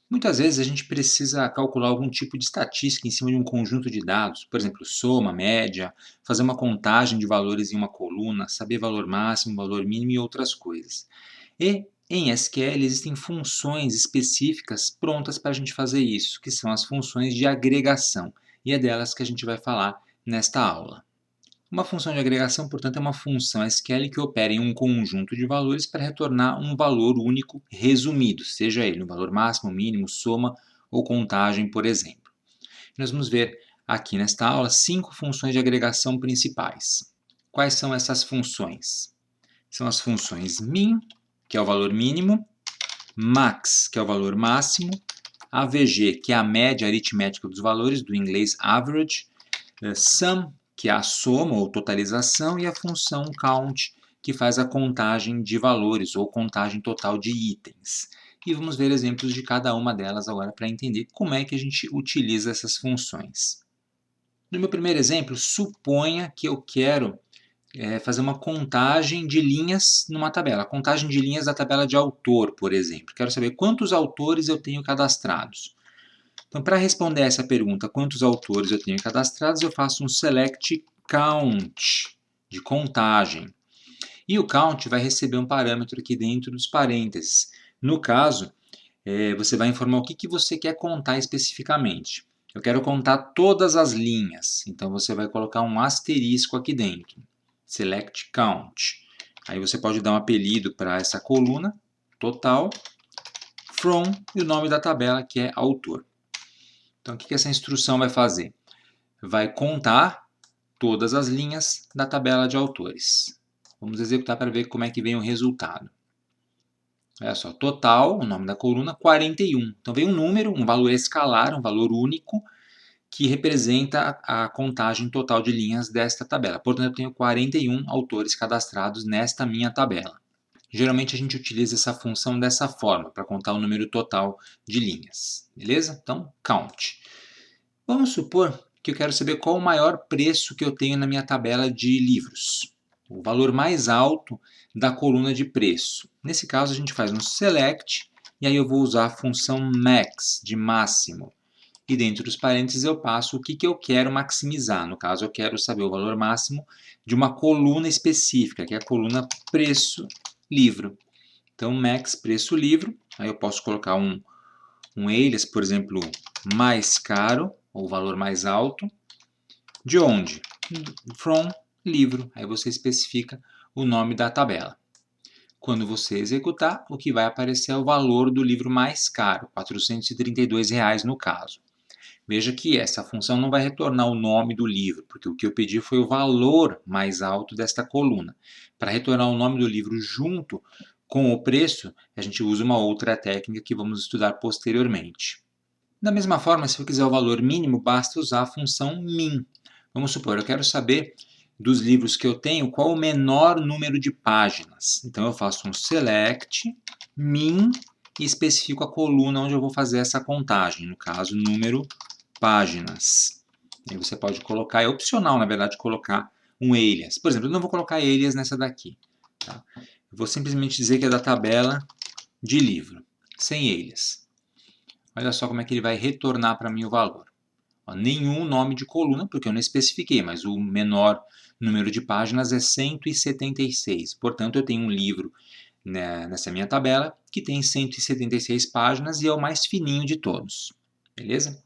Muitas vezes a gente precisa calcular algum tipo de estatística em cima de um conjunto de dados, por exemplo, soma, média, fazer uma contagem de valores em uma coluna, saber valor máximo, valor mínimo e outras coisas. E em SQL existem funções específicas prontas para a gente fazer isso, que são as funções de agregação, e é delas que a gente vai falar nesta aula. Uma função de agregação, portanto, é uma função SQL que opera em um conjunto de valores para retornar um valor único resumido, seja ele um valor máximo, mínimo, soma ou contagem, por exemplo. Nós vamos ver aqui nesta aula 5 funções de agregação principais. Quais são essas funções? São as funções min, que é o valor mínimo, max, que é o valor máximo, avg, que é a média aritmética dos valores, do inglês average, sum, que é a soma ou totalização, e a função count, que faz a contagem de valores ou contagem total de itens. E vamos ver exemplos de cada uma delas agora para entender como é que a gente utiliza essas funções. No meu primeiro exemplo, suponha que eu quero fazer uma contagem de linhas numa tabela. Contagem de linhas da tabela de autor, por exemplo. Quero saber quantos autores eu tenho cadastrados. Então, para responder essa pergunta, quantos autores eu tenho cadastrados, eu faço um select count, de contagem. E o count vai receber um parâmetro aqui dentro dos parênteses. No caso, você vai informar o que você quer contar especificamente. Eu quero contar todas as linhas, então você vai colocar um asterisco aqui dentro. Select count. Aí você pode dar um apelido para essa coluna, total, from e o nome da tabela, que é autor. Então, o que essa instrução vai fazer? Vai contar todas as linhas da tabela de autores. Vamos executar para ver como é que vem o resultado. Olha só, total, o nome da coluna, 41. Então, vem um número, um valor escalar, um valor único, que representa a contagem total de linhas desta tabela. Portanto, eu tenho 41 autores cadastrados nesta minha tabela. Geralmente, a gente utiliza essa função dessa forma, para contar o número total de linhas. Beleza? Então, count. Vamos supor que eu quero saber qual o maior preço que eu tenho na minha tabela de livros. O valor mais alto da coluna de preço. Nesse caso, a gente faz um select, e aí eu vou usar a função max, de máximo. E dentro dos parênteses eu passo o que eu quero maximizar. No caso, eu quero saber o valor máximo de uma coluna específica, que é a coluna preço-livro. Então, max preço-livro, aí eu posso colocar um alias, por exemplo, mais caro, ou valor mais alto. De onde? From livro. Aí você especifica o nome da tabela. Quando você executar, o que vai aparecer é o valor do livro mais caro, R$ 432 no caso. Veja que essa função não vai retornar o nome do livro, porque o que eu pedi foi o valor mais alto desta coluna. Para retornar o nome do livro junto com o preço, a gente usa uma outra técnica que vamos estudar posteriormente. Da mesma forma, se eu quiser o valor mínimo, basta usar a função min. Vamos supor, eu quero saber dos livros que eu tenho qual o menor número de páginas. Então eu faço um select min e especifico a coluna onde eu vou fazer essa contagem, no caso, número páginas. Aí você pode colocar, é opcional na verdade, colocar um alias. Por exemplo, eu não vou colocar alias nessa daqui. Tá? Eu vou simplesmente dizer que é da tabela de livro, sem alias. Olha só como é que ele vai retornar para mim o valor. Nenhum nome de coluna, porque eu não especifiquei, mas o menor número de páginas é 176. Portanto, eu tenho um livro nessa minha tabela que tem 176 páginas e é o mais fininho de todos. Beleza?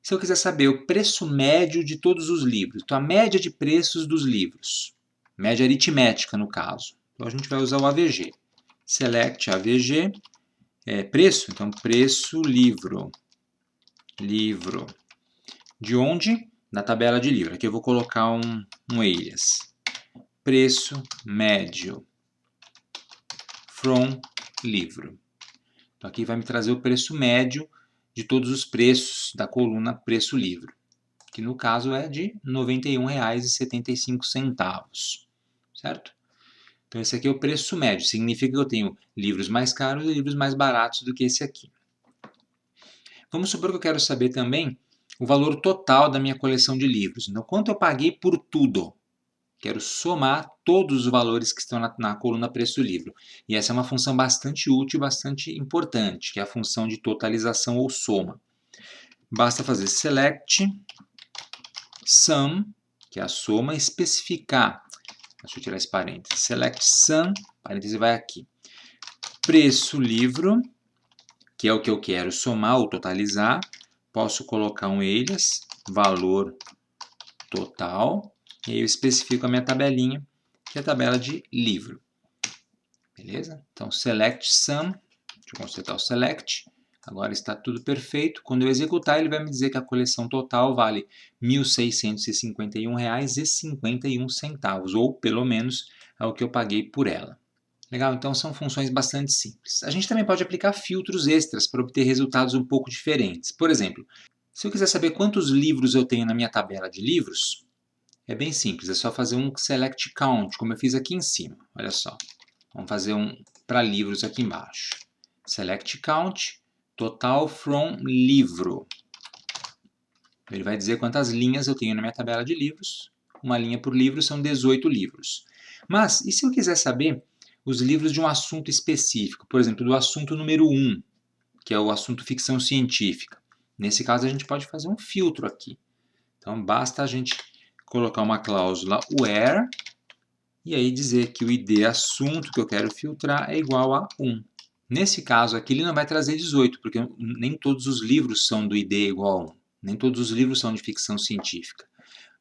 Se eu quiser saber o preço médio de todos os livros, então a média de preços dos livros, média aritmética no caso, então a gente vai usar o AVG. Select AVG, preço, então preço livro. Livro. De onde? Na tabela de livro. Aqui eu vou colocar um alias. Preço médio. From livro. Então aqui vai me trazer o preço médio de todos os preços da coluna preço livro, que no caso é de R$ 91,75. Certo? Então esse aqui é o preço médio. Significa que eu tenho livros mais caros e livros mais baratos do que esse aqui. Vamos supor que eu quero saber também o valor total da minha coleção de livros. Então, quanto eu paguei por tudo? Quero somar todos os valores que estão na coluna preço-livro. E essa é uma função bastante útil e bastante importante, que é a função de totalização ou soma. Basta fazer select sum, que é a soma, especificar. Deixa eu tirar esse parênteses. Select sum, parêntese vai aqui. Preço-livro, que é o que eu quero somar ou totalizar. Posso colocar um alias, valor total. E aí eu especifico a minha tabelinha, que é a tabela de livro. Beleza? Então, select sum. Deixa eu consertar o select. Agora está tudo perfeito. Quando eu executar, ele vai me dizer que a coleção total vale R$ 1.651,51, ou pelo menos é o que eu paguei por ela. Legal? Então são funções bastante simples. A gente também pode aplicar filtros extras para obter resultados um pouco diferentes. Por exemplo, se eu quiser saber quantos livros eu tenho na minha tabela de livros, é bem simples, é só fazer um select count, como eu fiz aqui em cima. Olha só, vamos fazer um para livros aqui embaixo. Select count, total from livro. Ele vai dizer quantas linhas eu tenho na minha tabela de livros. Uma linha por livro são 18 livros. Mas, e se eu quiser saber os livros de um assunto específico? Por exemplo, do assunto número 1, que é o assunto ficção científica. Nesse caso, a gente pode fazer um filtro aqui. Então, basta a gente colocar uma cláusula where e aí dizer que o ID assunto que eu quero filtrar é igual a 1. Nesse caso aqui ele não vai trazer 18, porque nem todos os livros são do ID igual a 1. Nem todos os livros são de ficção científica.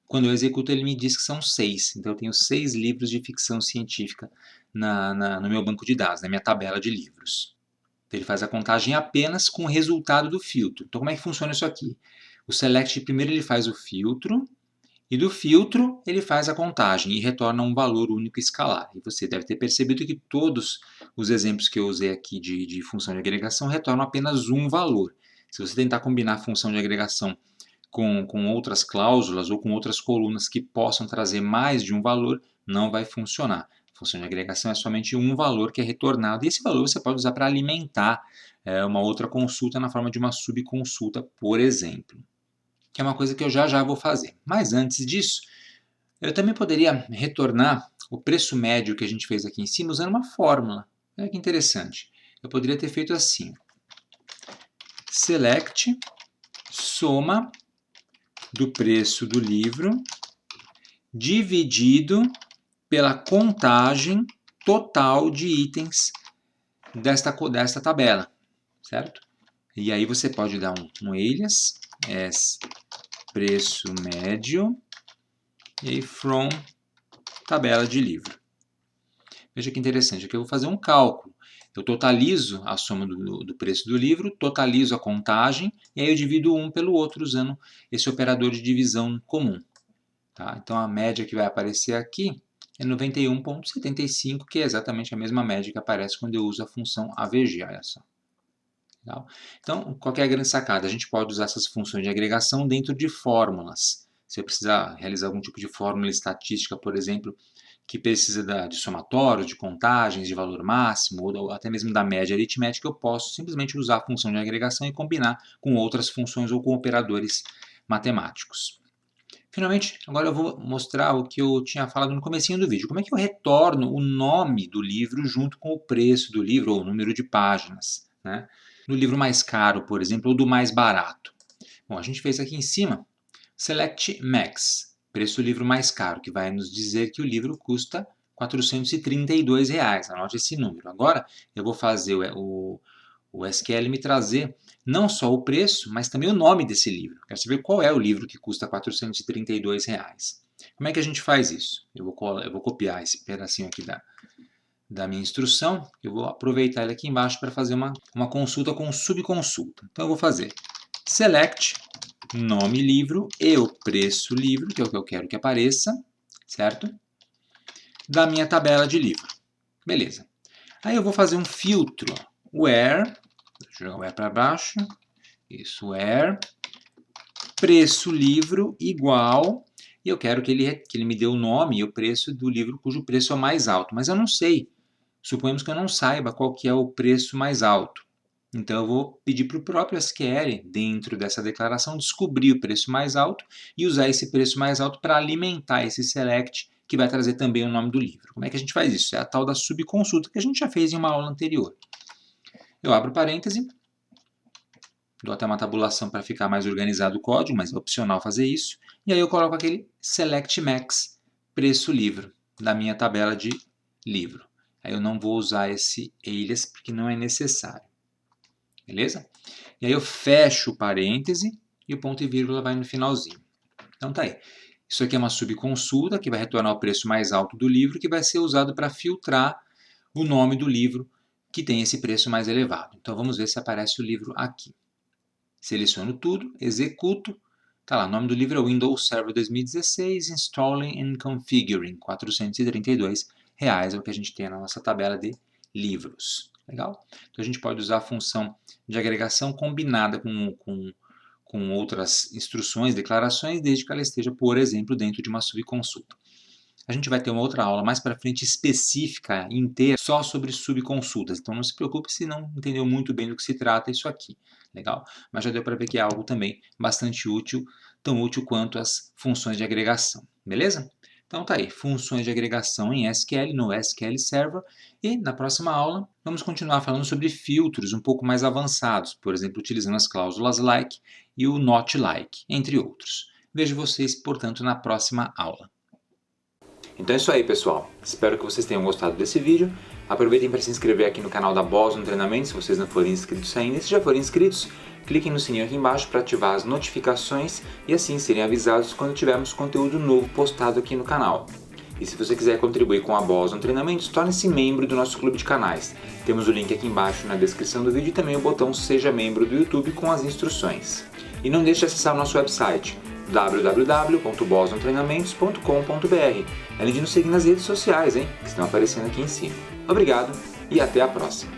Quando eu executo ele me diz que são 6. Então eu tenho 6 livros de ficção científica no meu banco de dados, na minha tabela de livros. Então, ele faz a contagem apenas com o resultado do filtro. Então como é que funciona isso aqui? O select primeiro ele faz o filtro, e do filtro, ele faz a contagem e retorna um valor único escalar. E você deve ter percebido que todos os exemplos que eu usei aqui de função de agregação retornam apenas um valor. Se você tentar combinar a função de agregação com outras cláusulas ou com outras colunas que possam trazer mais de um valor, não vai funcionar. A função de agregação é somente um valor que é retornado, e esse valor você pode usar para alimentar uma outra consulta na forma de uma subconsulta, por exemplo. Que é uma coisa que eu já vou fazer. Mas antes disso, eu também poderia retornar o preço médio que a gente fez aqui em cima usando uma fórmula. Olha que interessante. Eu poderia ter feito assim. Select, soma do preço do livro dividido pela contagem total de itens desta tabela, certo? E aí você pode dar um alias, as preço médio, e aí from tabela de livro. Veja que interessante, aqui eu vou fazer um cálculo. Eu totalizo a soma do preço do livro, totalizo a contagem, e aí eu divido um pelo outro usando esse operador de divisão comum. Tá? Então a média que vai aparecer aqui é 91,75, que é exatamente a mesma média que aparece quando eu uso a função AVG. Olha só. Legal? Então, qual que é a grande sacada? A gente pode usar essas funções de agregação dentro de fórmulas. Se eu precisar realizar algum tipo de fórmula estatística, por exemplo, que precisa de somatórios, de contagens, de valor máximo, ou até mesmo da média aritmética, eu posso simplesmente usar a função de agregação e combinar com outras funções ou com operadores matemáticos. Finalmente, agora eu vou mostrar o que eu tinha falado no comecinho do vídeo. Como é que eu retorno o nome do livro junto com o preço do livro ou o número de páginas, né? No livro mais caro, por exemplo, ou do mais barato. Bom, a gente fez aqui em cima, Select Max, preço do livro mais caro, que vai nos dizer que o livro custa R$ 432. Anote esse número. Agora, eu vou fazer o SQL me trazer não só o preço, mas também o nome desse livro. Quero saber qual é o livro que custa R$ 432. Como é que a gente faz isso? Eu vou copiar esse pedacinho aqui da minha instrução, eu vou aproveitar ele aqui embaixo para fazer uma consulta com subconsulta. Então eu vou fazer select nome livro e o preço livro, que é o que eu quero que apareça, certo? Da minha tabela de livro. Beleza. Aí eu vou fazer um filtro, where, deixa eu jogar o where para baixo, isso, where, preço livro igual, e eu quero que ele me dê o nome e o preço do livro cujo preço é o mais alto, mas eu não sei. Suponhamos que eu não saiba qual que é o preço mais alto. Então eu vou pedir para o próprio SQL, dentro dessa declaração, descobrir o preço mais alto e usar esse preço mais alto para alimentar esse select que vai trazer também o nome do livro. Como é que a gente faz isso? É a tal da subconsulta que a gente já fez em uma aula anterior. Eu abro parêntese, dou até uma tabulação para ficar mais organizado o código, mas é opcional fazer isso. E aí eu coloco aquele Select Max, preço livro, da minha tabela de livro. Aí eu não vou usar esse alias porque não é necessário. Beleza? E aí eu fecho o parêntese e o ponto e vírgula vai no finalzinho. Então tá aí. Isso aqui é uma subconsulta que vai retornar o preço mais alto do livro, que vai ser usado para filtrar o nome do livro que tem esse preço mais elevado. Então vamos ver se aparece o livro aqui. Seleciono tudo, executo. Tá lá, o nome do livro é Windows Server 2016 Installing and Configuring, R$ 432 é o que a gente tem na nossa tabela de livros. Legal? Então a gente pode usar a função de agregação combinada com outras instruções, declarações, desde que ela esteja, por exemplo, dentro de uma subconsulta. A gente vai ter uma outra aula mais para frente específica, inteira, só sobre subconsultas. Então não se preocupe se não entendeu muito bem do que se trata isso aqui. Legal? Mas já deu para ver que é algo também bastante útil, tão útil quanto as funções de agregação. Beleza? Então tá aí, funções de agregação em SQL, no SQL Server. E na próxima aula vamos continuar falando sobre filtros um pouco mais avançados, por exemplo, utilizando as cláusulas like e o not like, entre outros. Vejo vocês, portanto, na próxima aula. Então é isso aí, pessoal. Espero que vocês tenham gostado desse vídeo. Aproveitem para se inscrever aqui no canal da Boston Treinamento, se vocês não forem inscritos ainda. E se já forem inscritos, cliquem no sininho aqui embaixo para ativar as notificações e assim serem avisados quando tivermos conteúdo novo postado aqui no canal. E se você quiser contribuir com a Boston Treinamentos, torne-se membro do nosso clube de canais. Temos o link aqui embaixo na descrição do vídeo e também o botão Seja Membro do YouTube com as instruções. E não deixe de acessar o nosso website www.bostontreinamentos.com.br, além de nos seguir nas redes sociais, que estão aparecendo aqui em cima. Obrigado e até a próxima!